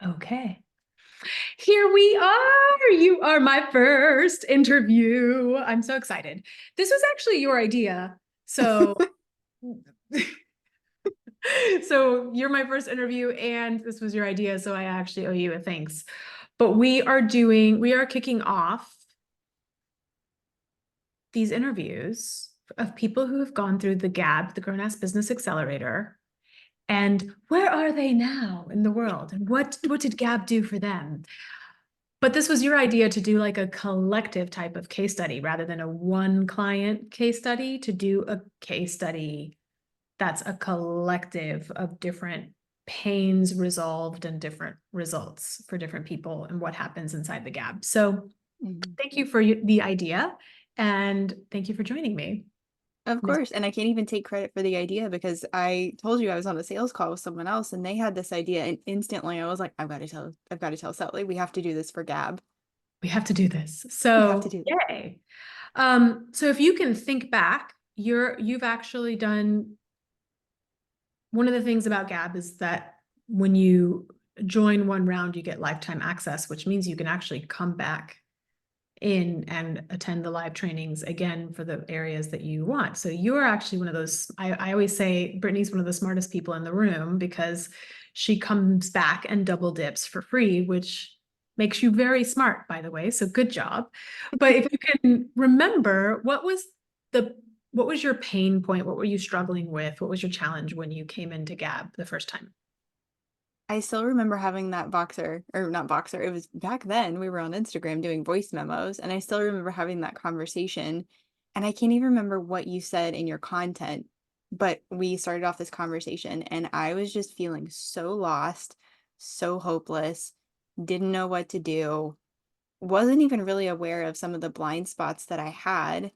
Okay. Here we are. You are my first interview. I'm so excited. This was actually your idea. So, so you're my first interview and this was your idea. So I actually owe you a thanks. But we are kicking off these interviews of people who have gone through the GAB, the Grown Ass Business Accelerator. And where are they now in the world? And what did GAB do for them? But this was your idea to do like a collective type of case study rather than a one client case study, to do a case study that's a collective of different pains resolved and different results for different people and what happens inside the GAB. So thank you for the idea and thank you for joining me. Of course. And I can't even take credit for the idea because I told you I was on a sales call with someone else and they had this idea and instantly I was like, I've got to tell Sally, we have to do this for Gab. We have to do this. We have to So do this. yay. So if you can think back, you've actually done one of the things about GAB is that when you join one round, you get lifetime access, which means you can actually come back in and attend the live trainings again for the areas that you want. So you're actually one of those, I always say Brittany's one of the smartest people in the room because she comes back and double dips for free, which makes you very smart, by the way. So good job. But if you can remember, what was your pain point? What were you struggling with? What was your challenge when you came into GAB the first time? I still remember having that Voxer, or not Voxer, it was back then we were on Instagram doing voice memos, and I still remember having that conversation. And I can't even remember what you said in your content, but we started off this conversation, and I was just feeling so lost, so hopeless, didn't know what to do, wasn't even really aware of some of the blind spots that I had,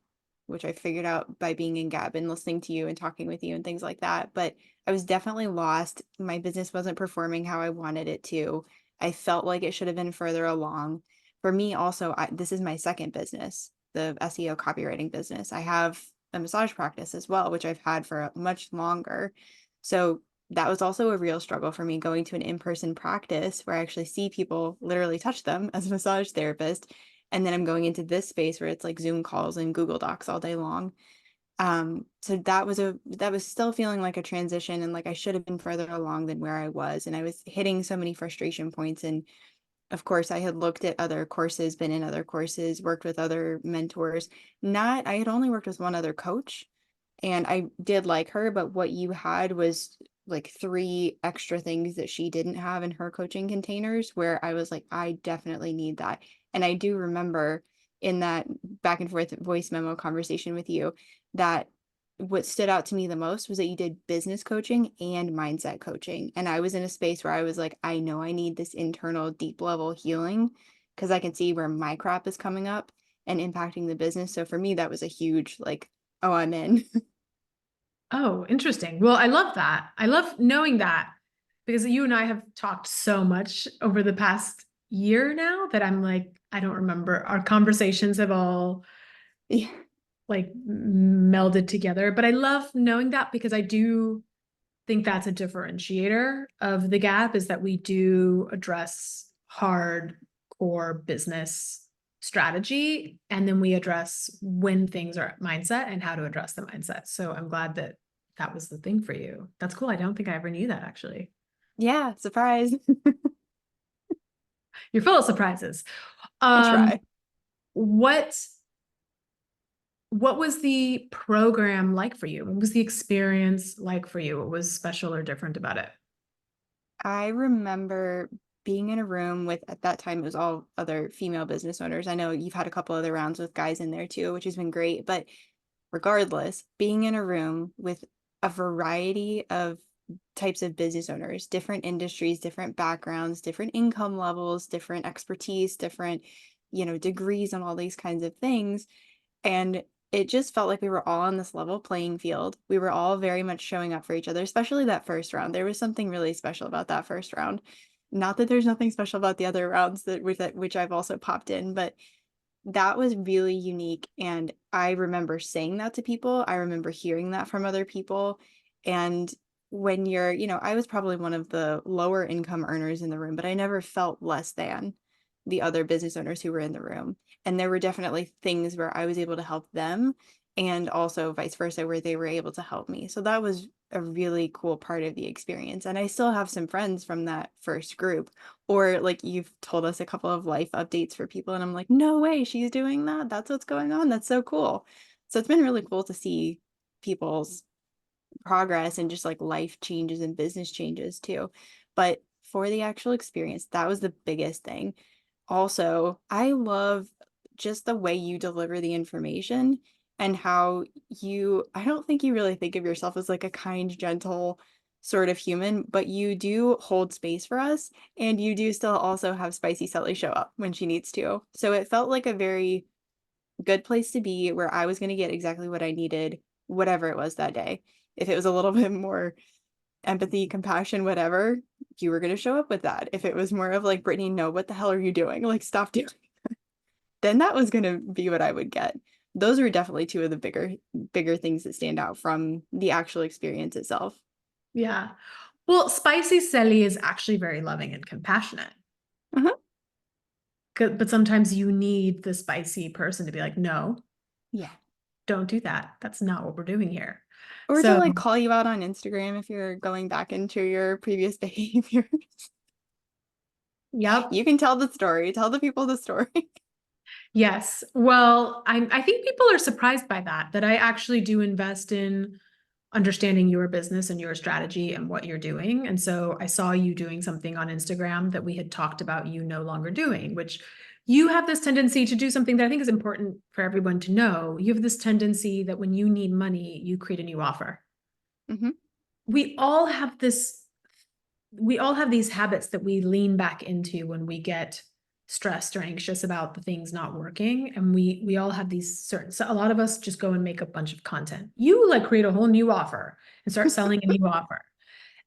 which I figured out by being in Gab and listening to you and talking with you and things like that. But I was definitely lost. My business wasn't performing how I wanted it to. I felt like it should have been further along. For me, also, this is my second business, the SEO copywriting business. I have a massage practice as well, which I've had for much longer. So that was also a real struggle for me, going to an in-person practice where I actually see people literally touch them as a massage therapist. And then I'm going into this space where it's like Zoom calls and Google Docs all day long. So that was still feeling like a transition and like I should have been further along than where I was. And I was hitting so many frustration points. And of course, I had looked at other courses, been in other courses, worked with other mentors. I had only worked with one other coach and I did like her, but what you had was like three extra things that she didn't have in her coaching containers where I was like, I definitely need that. And I do remember in that back and forth voice memo conversation with you that what stood out to me the most was that you did business coaching and mindset coaching. And I was in a space where I was like, I know I need this internal deep level healing because I can see where my crap is coming up and impacting the business. So for me, that was a huge like, oh, I'm in. Oh, interesting. Well, I love that. I love knowing that because you and I have talked so much over the past year now that I'm like, I don't remember. Our conversations have all Yeah. like melded together. But I love knowing that because I do think that's a differentiator of the GAP is that we do address hard core business strategy and then we address when things are mindset and how to address the mindset. So I'm glad that that was the thing for you. That's cool. I don't think I ever knew that actually. Yeah, surprise. You're full of surprises. I Um, try. what what was the program like for you? What was the experience like for you? What was special or different about it? I remember being in a room with, at that time, it was all other female business owners. I know you've had a couple other rounds with guys in there too, which has been great. But regardless, being in a room with a variety of types of business owners, different industries, different backgrounds, different income levels, different expertise, different, degrees and all these kinds of things. And it just felt like we were all on this level playing field. We were all very much showing up for each other, especially that first round. There was something really special about that first round. Not that there's nothing special about the other rounds which I've also popped in, but that was really unique. And I remember saying that to people. I remember hearing that from other people. And when you're, I was probably one of the lower income earners in the room, but I never felt less than the other business owners who were in the room. And there were definitely things where I was able to help them and also vice versa, where they were able to help me. So that was a really cool part of the experience. And I still have some friends from that first group, or like you've told us a couple of life updates for people. And I'm like, no way, she's doing that. That's what's going on. That's so cool. So it's been really cool to see people's progress and just like life changes and business changes too. But for the actual experience, that was the biggest thing. Also, I love just the way you deliver the information and how I don't think you really think of yourself as like a kind, gentle sort of human, but you do hold space for us and you do still also have Spicy Sally show up when she needs to. So it felt like a very good place to be where I was going to get exactly what I needed, whatever it was that day. If it was a little bit more empathy, compassion, whatever, you were going to show up with that. If it was more of like, Brittany, no, what the hell are you doing? Like, stop doing, then that was going to be what I would get. Those are definitely two of the bigger things that stand out from the actual experience itself. Yeah. Well, Spicy Sally is actually very loving and compassionate. Uh-huh. But sometimes you need the spicy person to be like, no, Yeah. don't do that. That's not what we're doing here. Or to So, like call you out on Instagram if you're going back into your previous behavior. yep. You can tell the story, tell the people the story. Yes. Well, I think people are surprised by that I actually do invest in understanding your business and your strategy and what you're doing. And so I saw you doing something on Instagram that we had talked about you no longer doing, which you have this tendency to do something that I think is important for everyone to know. You have this tendency that when you need money, you create a new offer. Mm-hmm. We all have these habits that we lean back into when we get stressed or anxious about the things not working. And we all have these so a lot of us just go and make a bunch of content. You like create a whole new offer and start selling a new offer.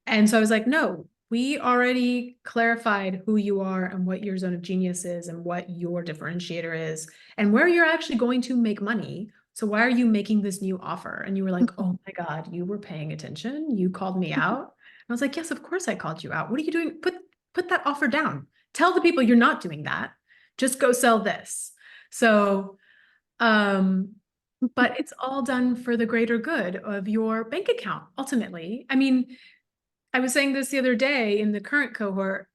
And so I was like, no, we already clarified who you are and what your zone of genius is and what your differentiator is and where you're actually going to make money. So why are you making this new offer? And you were like, oh my God, you were paying attention. You called me out. And I was like, yes, of course I called you out. What are you doing? Put that offer down. Tell the people you're not doing that. Just go sell this. So, but it's all done for the greater good of your bank account, ultimately. I mean, I was saying this the other day in the current cohort,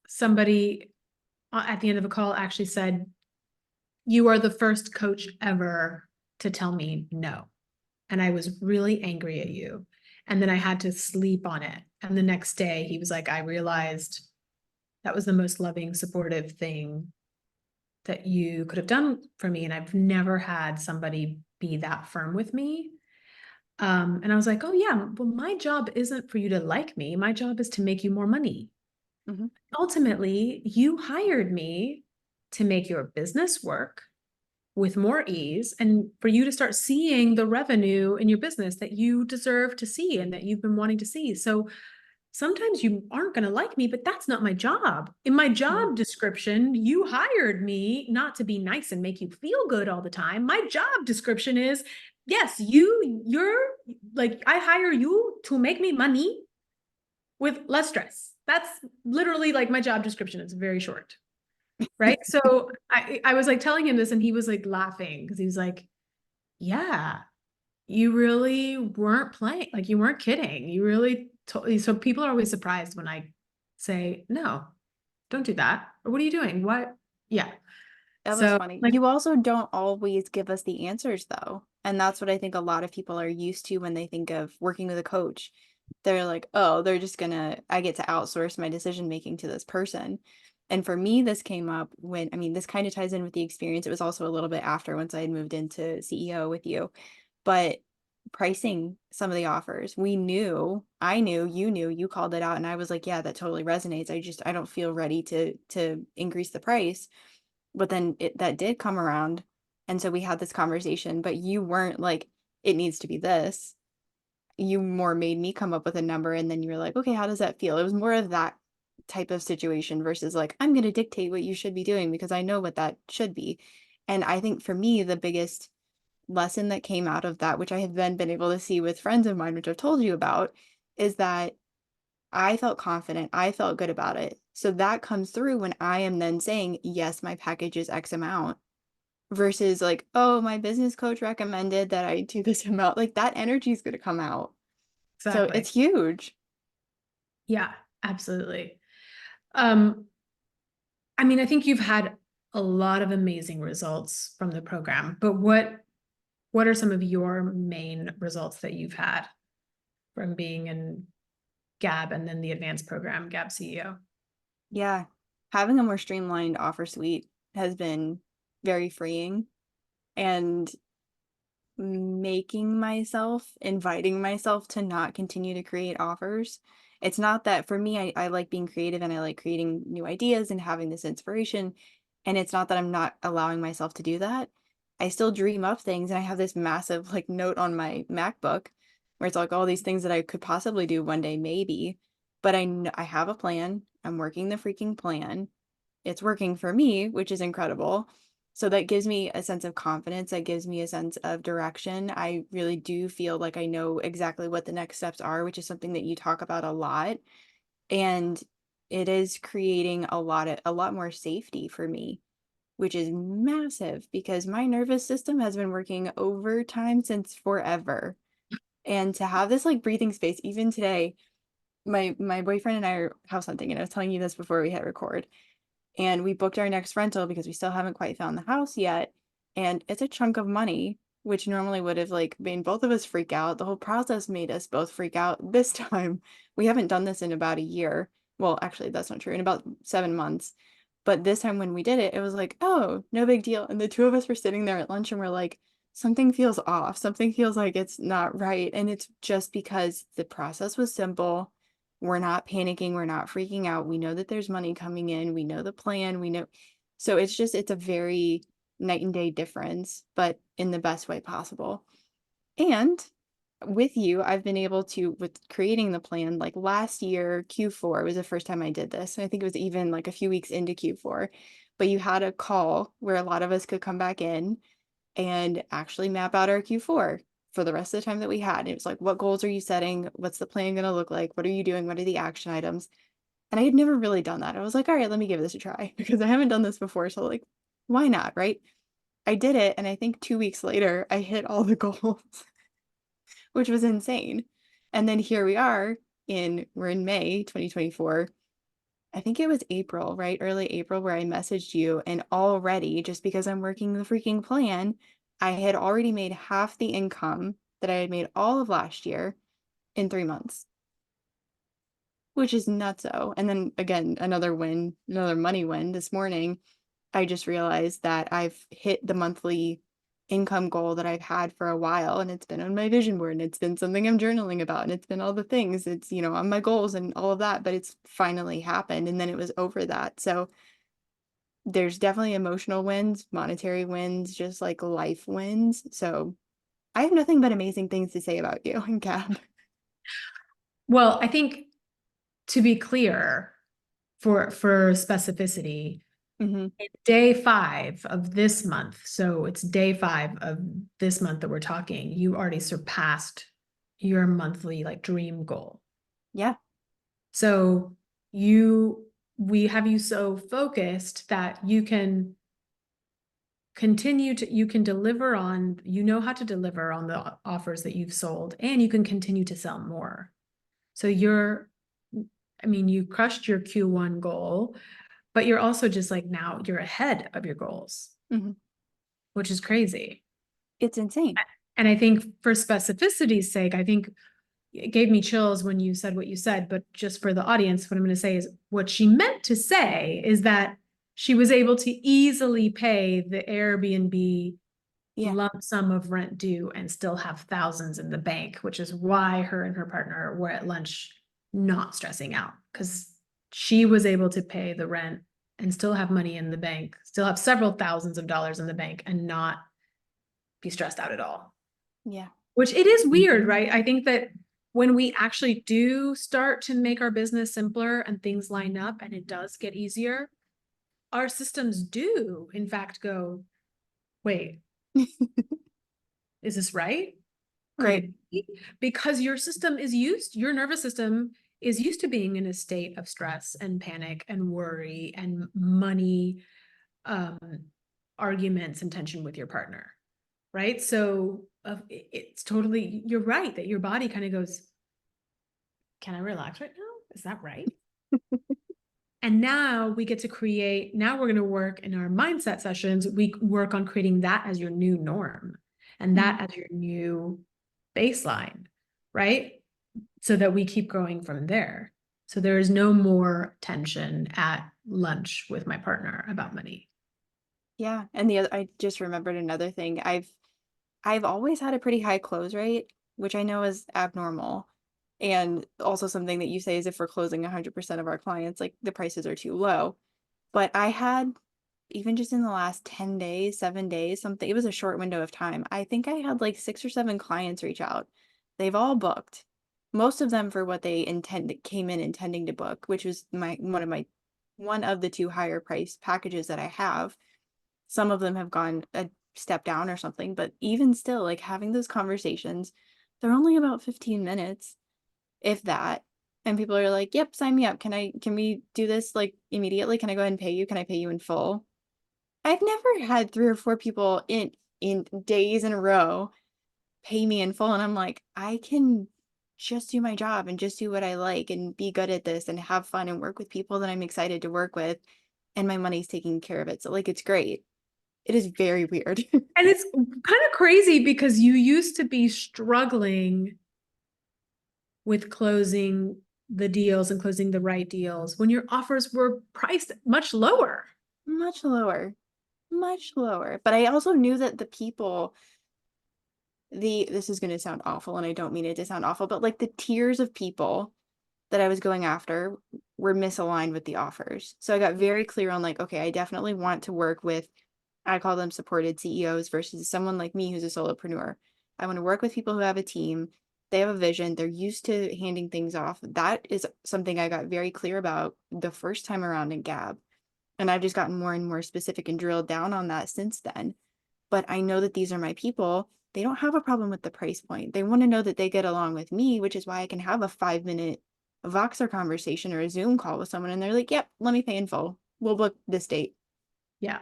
somebody at the end of a call actually said, you are the first coach ever to tell me no. And I was really angry at you. And then I had to sleep on it. And the next day he was like, I realized that was the most loving, supportive thing that you could have done for me. And I've never had somebody be that firm with me. And I was like, oh yeah, well, my job isn't for you to like me. My job is to make you more money. Mm-hmm. Ultimately, you hired me to make your business work with more ease and for you to start seeing the revenue in your business that you deserve to see and that you've been wanting to see. So sometimes you aren't going to like me, but that's not my job. In my Mm-hmm. job description, you hired me not to be nice and make you feel good all the time. My job description is, yes, you're like, I hire you to make me money with less stress. That's literally like my job description. It's very short. Right. So I was like telling him this and he was like laughing because he was like, yeah, you really weren't playing. Like you weren't kidding. You really told. So people are always surprised when I say, no, don't do that. Or what are you doing? What? Yeah. That was So funny. like, You also don't always give us the answers though. And that's what I think a lot of people are used to when they think of working with a coach. They're like, oh, I get to outsource my decision making to this person. And for me, this came up this kind of ties in with the experience. It was also a little bit after once I had moved into CEO with you, but pricing some of the offers, I knew, you called it out. And I was like, yeah, that totally resonates. I don't feel ready to increase the price. But then that did come around. And so we had this conversation, but you weren't like, it needs to be this. You more made me come up with a number. And then you were like, okay, how does that feel? It was more of that type of situation versus like, I'm going to dictate what you should be doing because I know what that should be. And I think for me, the biggest lesson that came out of that, which I have then been able to see with friends of mine, which I've told you about, is that I felt confident. I felt good about it. So that comes through when I am then saying, yes, my package is X amount versus like, oh, my business coach recommended that I do this amount. Like that energy is going to come out. So Exactly. it's huge. Yeah, absolutely. Um, I mean, I think you've had a lot of amazing results from the program, but what are some of your main results that you've had from being in GAB and then the advanced program, GAB CEO? Yeah. Having a more streamlined offer suite has been very freeing and inviting myself to not continue to create offers. It's not that for me, I like being creative and I like creating new ideas and having this inspiration. And it's not that I'm not allowing myself to do that. I still dream up things and I have this massive like note on my MacBook where it's like all these things that I could possibly do one day, maybe. But I have a plan. I'm working the freaking plan. It's working for me, which is incredible. So that gives me a sense of confidence. That gives me a sense of direction. I really do feel like I know exactly what the next steps are, which is something that you talk about a lot. And it is creating a lot more safety for me, which is massive because my nervous system has been working overtime since forever. And to have this like breathing space, even today, my boyfriend and I are house hunting, and I was telling you this before we hit record, and we booked our next rental because we still haven't quite found the house yet. And it's a chunk of money, which normally would have like made both of us freak out. The whole process made us both freak out. This time, we haven't done this in about a year. Well, actually, that's not true. In about 7 months. But this time when we did it, it was like, oh, no big deal. And the two of us were sitting there at lunch and we're like, something feels off. Something feels like it's not right. And it's just because the process was simple. We're not panicking. We're not freaking out. We know that there's money coming in. We know the plan. We know. So it's a very night and day difference, but in the best way possible. And with you, I've been able to, with creating the plan, like last year, Q4 was the first time I did this. And I think it was even like a few weeks into Q4. But you had a call where a lot of us could come back in and actually map out our Q4 for the rest of the time that we had. And it was like, what goals are you setting? What's the plan going to look like? What are you doing? What are the action items? And I had never really done that. I was like, all right, let me give this a try because I haven't done this before. So, like, why not? Right. I did it. And I think 2 weeks later, I hit all the goals, which was insane. And then here we are we're in May 2024. I think it was April, right? Early April, where I messaged you. And already, just because I'm working the freaking plan, I had already made half the income that I had made all of last year in 3 months, which is nutso. And then again, another win, another money win this morning. I just realized that I've hit the monthly income goal that I've had for a while, and it's been on my vision board and it's been something I'm journaling about and it's been all the things. It's, on my goals and all of that, but it's finally happened and then it was over that. So there's definitely emotional wins, monetary wins, just like life wins. So I have nothing but amazing things to say about you and Gab. Well, I think to be clear for specificity, Hmm. day 5 of this month, so it's day 5 of this month that we're talking, you already surpassed your monthly like dream goal. Yeah. So we have you so focused that you can you can deliver on, how to deliver on the offers that you've sold, and you can continue to sell more. So you crushed your Q1 goal, but you're also just like now you're ahead of your goals, Hmm. which is crazy. It's insane. And I think for specificity's sake, I think it gave me chills when you said what you said, but just for the audience, what I'm going to say is what she meant to say is that she was able to easily pay the Airbnb Yeah. lump sum of rent due and still have thousands in the bank, which is why her and her partner were at lunch not stressing out, because she was able to pay the rent and still have money in the bank, still have several thousands of dollars in the bank and not be stressed out at all. Yeah. Which it is weird, right? I think that when we actually do start to make our business simpler and things line up and it does get easier, our systems do, in fact, go, wait, is this right? Could Right. it because your system is your nervous system is used to being in a state of stress and panic and worry and money um, arguments and tension with your partner, right? So it's totally, you're right that your body kind of goes, can I relax right now? Is that right? And now we get to create, now we're going to work in our mindset sessions. We work on creating that as your new norm and that as your new baseline, right? So that we keep growing from there. So there is no more tension at lunch with my partner about money. Yeah. And the other, I just remembered another thing. I've always had a pretty high close rate, which I know is abnormal. And also something that you say is if we're closing 100% of our clients, like the prices are too low. But I had, even just in the last 10 days, 7 days, something, it was a short window of time. I think I had like 6 or 7 clients reach out. They've all booked. Most of them for what they came in intending to book, which was one of the 2 higher price packages that I have. Some of them have gone a step down or something, but even still, like having those conversations, they're only about 15 minutes, if that. And people are like, yep, sign me up. Can we do this like immediately? Can I go ahead and pay you? Can I pay you in full? I've never had 3 or 4 people in days in a row pay me in full. And I'm like, I can just do my job and just do what I like and be good at this and have fun and work with people that I'm excited to work with. And my money's taking care of it. So like, it's great. It is very weird. And it's kind of crazy because you used to be struggling with closing the deals and closing the right deals when your offers were priced much lower. Much lower, much lower. But I also knew that the people, this is going to sound awful and I don't mean it to sound awful, but like the tiers of people that I was going after were misaligned with the offers. So I got very clear on like, okay, I definitely want to work with, I call them supported CEOs versus someone like me who's a solopreneur. I want to work with people who have a team. They have a vision. They're used to handing things off. That is something I got very clear about the first time around in GAB. And I've just gotten more and more specific and drilled down on that since then. But I know that these are my people. They don't have a problem with the price point. They want to know that they get along with me, which is why I can have a 5-minute Voxer conversation or a Zoom call with someone and they're like, yep, let me pay in full. We'll book this date. Yeah.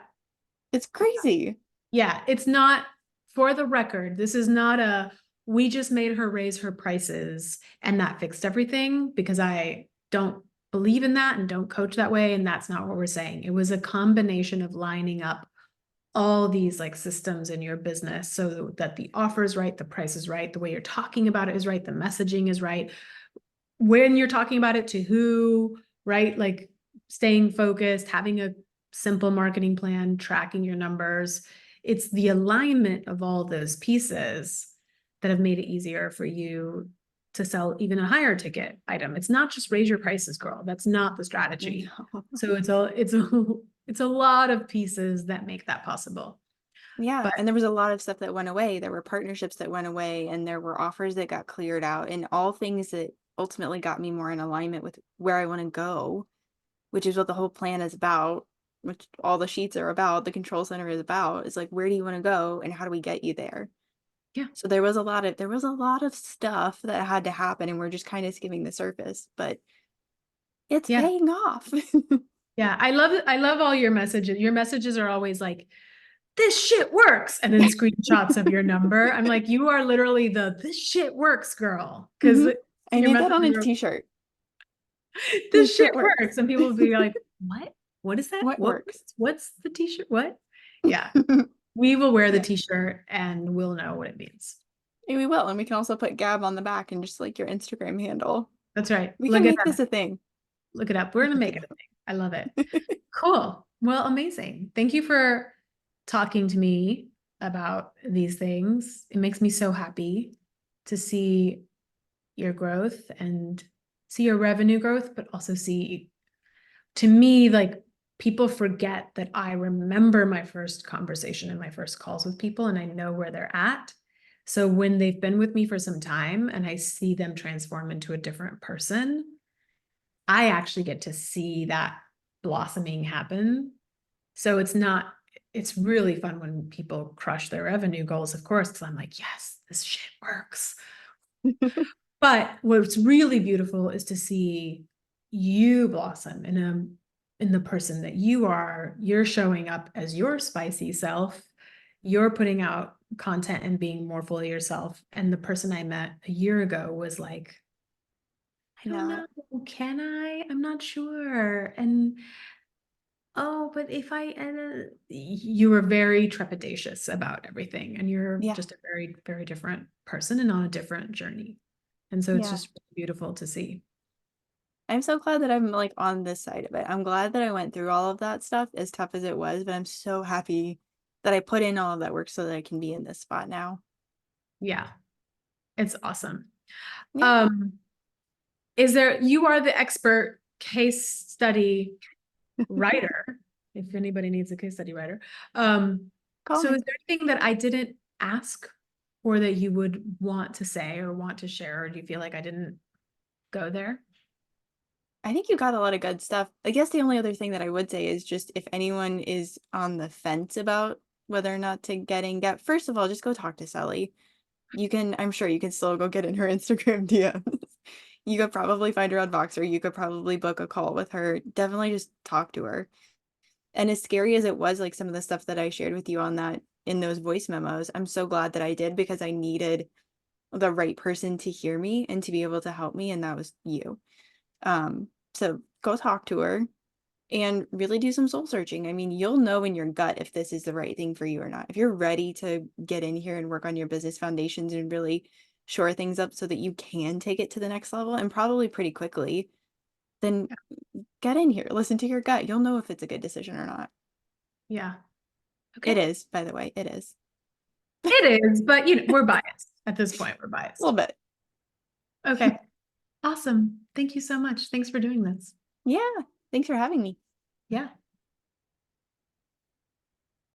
It's crazy. Yeah. It's not, for the record, this is not a, we just made her raise her prices and that fixed everything, because I don't believe in that and don't coach that way. And that's not what we're saying. It was a combination of lining up all these like systems in your business so that the offer is right, the price is right, the way you're talking about it is right, the messaging is right, when you're talking about it to who, right? Like staying focused, having a simple marketing plan, tracking your numbers. It's the alignment of all those pieces that have made it easier for you to sell even a higher ticket item. It's not just raise your prices, girl. That's not the strategy. No. So it's a lot of pieces that make that possible. Yeah. But And there was a lot of stuff that went away. There were partnerships that went away and there were offers that got cleared out and all things that ultimately got me more in alignment with where I want to go, which is what the whole plan is about, which all the sheets are about, the control center is about, is like, where do you want to go and how do we get you there? yeah, So there was a lot of stuff that had to happen and we're just kind of skimming the surface, but it's yeah, paying off. yeah. I love it. I love all your messages. Your messages are always like, this shit works. And then screenshots of your number. I'm like, you are literally this shit works girl. Because Mhm. I your need that on messages a are, t-shirt. this This shit shit works. works. And people will be like, what? What is that? What works? What's the t-shirt? What? Yeah. We will wear the Yeah. t-shirt and we'll know what it means. And we will. And we can also put GAB on the back and just like your Instagram handle. That's right. We Look can it make up. this a thing. Look it up. We're going to Look make it it a up. thing. I love it. Cool. Well, amazing. Thank you for talking to me about these things. It makes me so happy to see your growth and see your revenue growth, but also see, to me, like people forget that I remember my first conversation and my first calls with people and I know where they're at. So when they've been with me for some time and I see them transform into a different person, I actually get to see that blossoming happen. So it's really fun when people crush their revenue goals, of course, because I'm like, yes, this shit works. But what's really beautiful is to see you blossom in the person that you are. You're showing up as your spicy self. You're putting out content and being more fully yourself. And the person I met a year ago was like, I don't Yeah. know, can I? I'm not sure. And oh, but if I, you were very trepidatious about everything, and you're Yeah. just a very, very different person and on a different journey. And so it's Yeah. just beautiful to see. I'm so glad that I'm like on this side of it. I'm glad that I went through all of that stuff, as tough as it was, but I'm so happy that I put in all of that work so that I can be in this spot now. Yeah, it's awesome. Yeah. Um, you are the expert case study writer, if anybody needs a case study writer. Call So me. is there anything that I didn't ask or that you would want to say or want to share, or do you feel like I didn't go there? I think you got a lot of good stuff. I guess the only other thing that I would say is just if anyone is on the fence about whether or not to get, first of all, just go talk to Sally. I'm sure you can still go get in her Instagram DMs. You could probably find her on Voxer. You could probably book a call with her. Definitely just talk to her. And as scary as it was, like some of the stuff that I shared with you on that in those voice memos, I'm so glad that I did because I needed the right person to hear me and to be able to help me, and that was you. So go talk to her and really do some soul searching. I mean, you'll know in your gut if this is the right thing for you or not. If you're ready to get in here and work on your business foundations and really shore things up so that you can take it to the next level and probably pretty quickly, then get in here, listen to your gut. You'll know if it's a good decision or not. Yeah. It Okay. is, by the way, it is. It is, but we're biased at this point. We're A little biased. bit. Okay. Awesome. Thank you so much. Thanks for doing this. Yeah. Thanks for having me. Yeah.